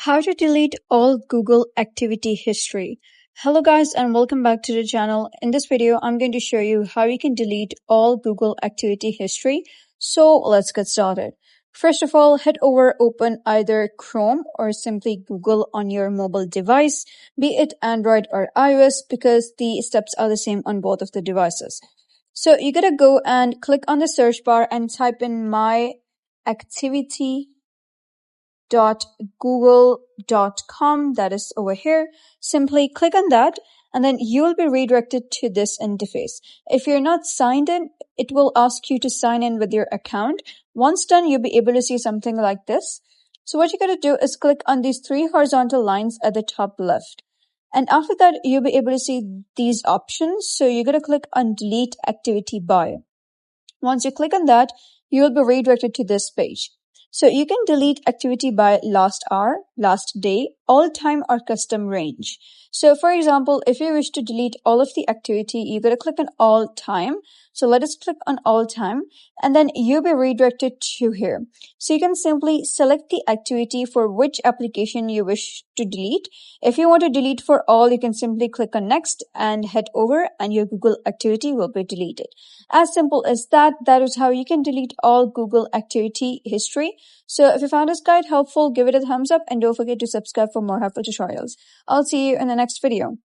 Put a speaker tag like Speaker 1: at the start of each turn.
Speaker 1: How to delete all Google activity history. Hello guys and welcome back to the channel. In this video, I'm going to show you how you can delete all Google activity history. So let's get started. First of all, head over, open either Chrome or simply Google on your mobile device, be it Android or iOS, because the steps are the same on both of the devices. So you gotta go and click on the search bar and type in myactivity.google.com, that is over here. Simply click on that and then you will be redirected to this interface. If you're not signed in, it will ask you to sign in with your account. Once done, you'll be able to see something like this. So what you gotta do is click on these three horizontal lines at the top left. And after that, you'll be able to see these options. So you're gonna click on delete activity by. Once you click on that, you will be redirected to this page. So you can delete activity by last hour, last day, all time or custom range. So for example, if you wish to delete all of the activity, you gotta click on all time. So let us click on all time and then you'll be redirected to here. So you can simply select the activity for which application you wish to delete. If you want to delete for all, you can simply click on next and head over and your Google activity will be deleted. As simple as that. That is how you can delete all Google activity history. So if you found this guide helpful, give it a thumbs up and don't forget to subscribe for more helpful tutorials. I'll see you in the next video.